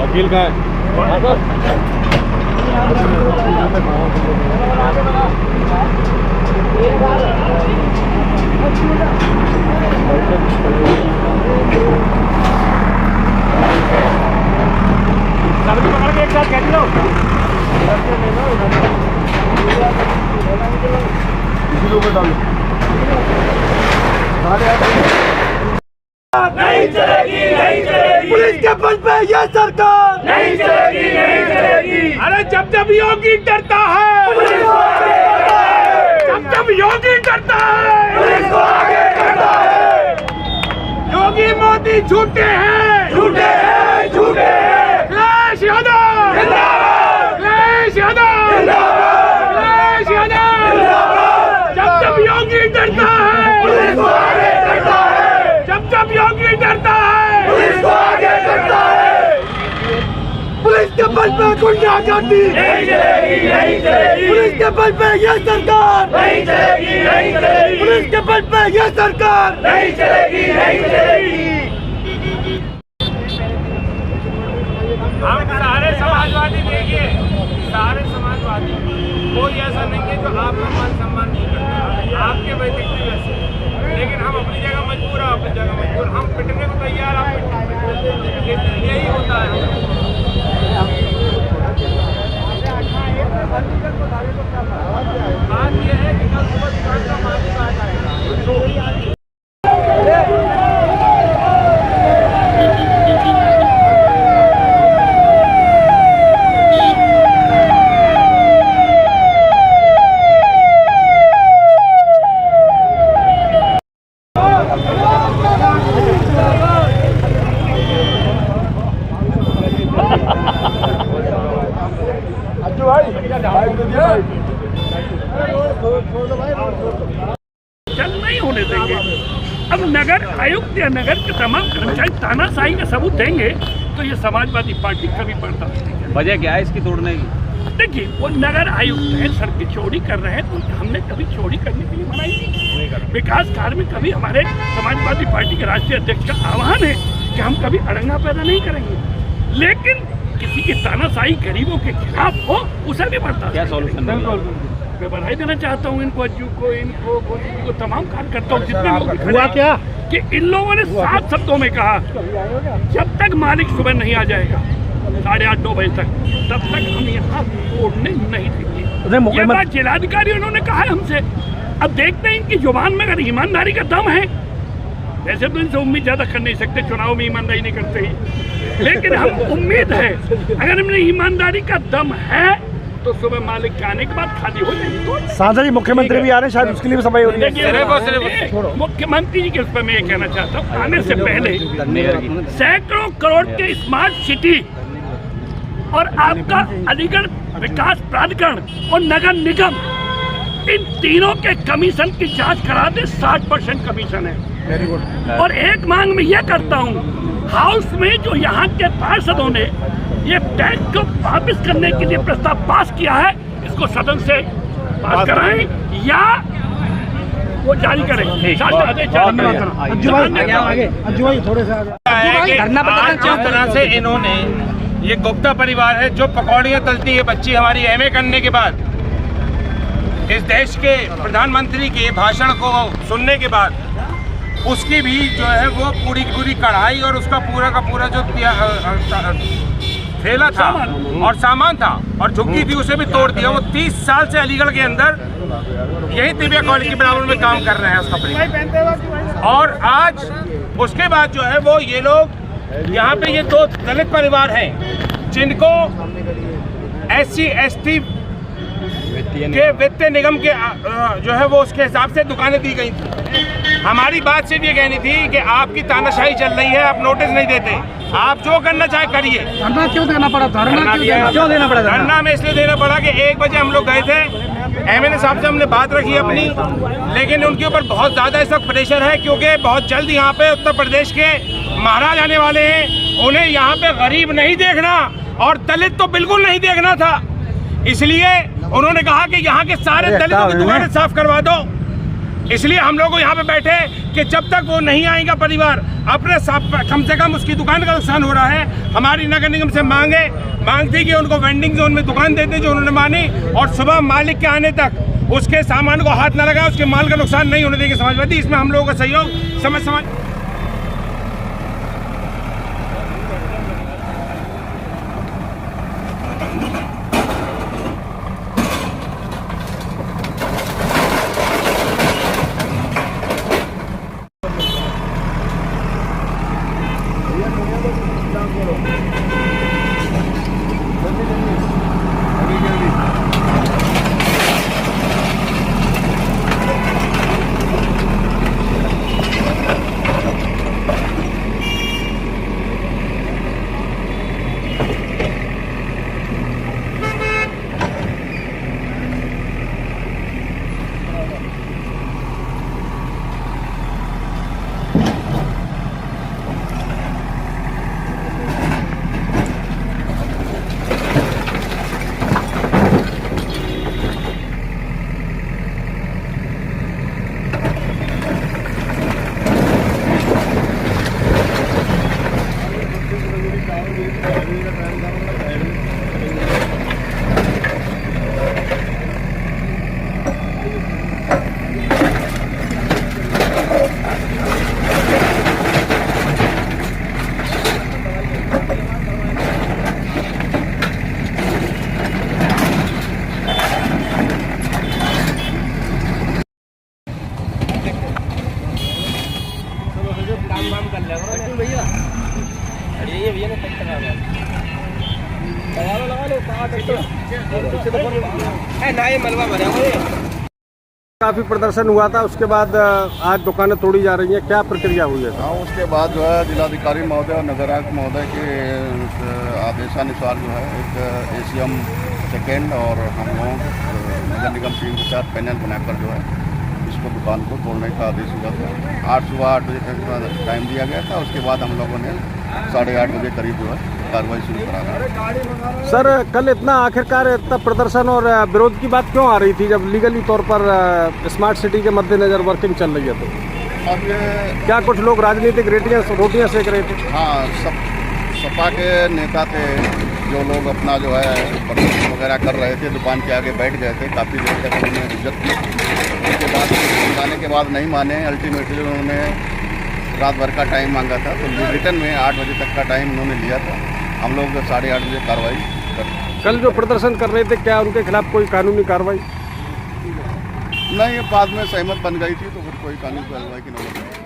वकील का है। सब्जी पकड़ के एक साथ खींच लो। इसी लोग डालो। नहीं चलेगी, नहीं चलेगी। पुलिस के बल पे ये सरकार नहीं चलेगी, नहीं चलेगी। अरे जब जब योगी डरता है, पुलिस को आगे करता है। जब जब योगी डरता है, पुलिस को आगे करता है। योगी मोदी झूठे हैं, झूठे हैं, झूठे हैं। अखिलेश यादव जिंदाबाद, अखिलेश यादव जिंदाबाद, अखिलेश यादव। जिंदाबाद। जब जब योगी डरता है, पुलिस को आगे करता है। जब जब योगी डरता है, पुलिस को आगे करता है। पुलिस के बल पे गुंडागर्दी नहीं चलेगी, नहीं चलेगी। पुलिस के बल पे ये सरकार नहीं चलेगी, नहीं चलेगी। पुलिस के बल पे ये सरकार नहीं चलेगी, नहीं चलेगी। हम सारे समाजवादी देखिए, सारे समाजवादी कोई ऐसा नहीं है जो आपका मान सम्मान नहीं करता, आपके व्यक्तित्व वैसे। लेकिन हम अपनी जगह मजबूर हैं, अपनी जगह मजबूर। हम पिटने को तैयार, आप यही होता है। बात यह है कि कल सुबह दुकान का मालिक आ जाएगा। चल नहीं होने देंगे। अब नगर आयुक्त या नगर के तमाम कर्मचारी तानाशाही का सबूत देंगे तो ये समाजवादी पार्टी कभी बढ़ता नहीं। वजह क्या है इसकी तोड़ने की? देखिए, वो नगर आयुक्त है, सड़कें चोरी कर रहे हैं, तो हमने कभी चोरी करने के लिए मनाई नहीं। विकास कार्य में कभी हमारे समाजवादी पार्टी के राष्ट्रीय अध्यक्ष का आह्वान है कि हम कभी अड़ंगा पैदा नहीं करेंगे। लेकिन किसी की तानाशाही गरीबों के खिलाफ हो, उसे भी बर्दाश्त। क्या सॉल्यूशन? मैं बधाई देना चाहता हूँ इनको, अज्जू को, इनको तमाम कार्यकर्ताओं जितने लोग हुआ क्या कि इन लोगों ने साफ शब्दों में कहा, जब तक मालिक सुबह नहीं आ जाएगा 8:30-9 बजे तक, तब तक हम यहाँ तोड़ने नहीं देंगे। ये बात जिलाधिकारी उन्होंने कहा है हमसे। अब देखते हैं इनकी जुबान में अगर ईमानदारी का दम है। वैसे तो इनसे उम्मीद ज्यादा कर नहीं सकते, चुनाव में ईमानदारी नहीं करते ही, लेकिन हम उम्मीद है अगर इनमें ईमानदारी का दम है तो सुबह मालिक के आने के बाद खाली हो जाएगी। तो सांसद जी मुख्यमंत्री भी आ रहे हैं, शायद उसके लिए भी सफाई हो रही है। मुख्यमंत्री जी के उस पर मैं ये कहना चाहता हूँ, आने से पहले सैकड़ों करोड़ के स्मार्ट सिटी और आपका अलीगढ़ विकास प्राधिकरण और नगर निगम, इन तीनों के कमीशन की जांच करा दे। 60% कमीशन है। और एक मांग में यह करता हूँ, हाउस में जो यहाँ के पार्षदों ने ये टैक्स को वापस करने के लिए प्रस्ताव पास किया है, इसको सदन से पास कराएं या वो जारी करें। जिस तरह से इन्होंने, ये गुप्ता परिवार है जो पकौड़ियाँ तलती है बच्ची हमारी एमए करने के बाद, इस देश के प्रधानमंत्री के भाषण को सुनने के बाद उसकी भी जो है वो पूरी की पूरी कढ़ाई और उसका पूरा का पूरा जो थैला था और सामान था और झुग्गी थी, उसे भी तोड़ दिया। वो 30 साल से अलीगढ़ के अंदर यही दिव्या कॉलेज के बराबर में काम कर रहे हैं उस कंपनी। और आज उसके बाद जो है वो ये लोग यहाँ पे ये 2 दलित परिवार हैं जिनको SC ST के वित्तीय निगम के जो है वो उसके हिसाब से दुकानें दी गई थी। हमारी बात सिर्फ ये कहनी थी कि आपकी तानाशाही चल रही है, आप नोटिस नहीं देते, आप जो करना चाहे करिए। धरना क्यों देना पड़ा? धरना क्यों देना पड़ा? धरना में इसलिए देना पड़ा कि 1 बजे हम लोग गए थे, MLA साहब से हमने बात रखी अपनी, लेकिन उनके ऊपर बहुत ज़्यादा इस वक्त प्रेशर है क्योंकि बहुत जल्द यहाँ पे उत्तर प्रदेश के महाराज आने वाले हैं। उन्हें यहाँ पे गरीब नहीं देखना और दलित तो बिल्कुल नहीं देखना था, इसलिए उन्होंने कहा कि यहाँ के सारे दलितों की दुकानें साफ करवा दो। इसलिए हम लोग यहाँ पे बैठे कि जब तक वो नहीं आएगा परिवार अपने कम से कम उसकी दुकान का नुकसान हो रहा है। हमारी नगर निगम से मांग थी कि उनको वेंडिंग जोन में दुकान देते, जो उन्होंने मानी, और सुबह मालिक के आने तक उसके सामान को हाथ न लगाए, उसके माल का नुकसान नहीं होने देंगे समाजवादी। इसमें हम लोगों का सहयोग समाज काफी प्रदर्शन हुआ था, उसके बाद आज दुकानें तोड़ी जा रही हैं, क्या प्रक्रिया हुई है? हाँ, उसके बाद जो है जिलाधिकारी महोदय और नगर आयुक्त महोदय के आदेशानुसार जो है एक एसीएम सेकेंड और हम लोगों नगर निगम टीम के साथ पैनल बनाकर जो है इसको दुकान को तोड़ने का आदेश हुआ था। सुबह 8 बजे तक टाइम दिया गया था। उसके बाद हम लोगों ने 8:30 बजे करीब जो है कार्रवाई शुरू करा। सर, कल इतना आखिरकार इतना प्रदर्शन और विरोध की बात क्यों आ रही थी, जब लीगली तौर पर स्मार्ट सिटी के मद्देनजर वर्किंग चल रही है? तो अब ये क्या कुछ लोग राजनीतिक रोटियां सेक रहे थे? हाँ, सपा के नेता थे जो लोग अपना जो है प्रदर्शन वगैरह कर रहे थे, दुकान के आगे बैठ गए थे, काफ़ी देर तक उन्होंने इज्जत की। उसके बाद बताने के बाद नहीं माने, अल्टीमेटली उन्होंने रात भर का टाइम मांगा था, तो रिटर्न में 8 बजे तक का टाइम उन्होंने लिया था। हम लोग 8:30 बजे कार्रवाई कर। कल जो प्रदर्शन कर रहे थे, क्या उनके खिलाफ कोई कानूनी कार्रवाई? नहीं, बाद में सहमत बन गई थी तो फिर कोई कानूनी कार्रवाई की नौबत नहीं।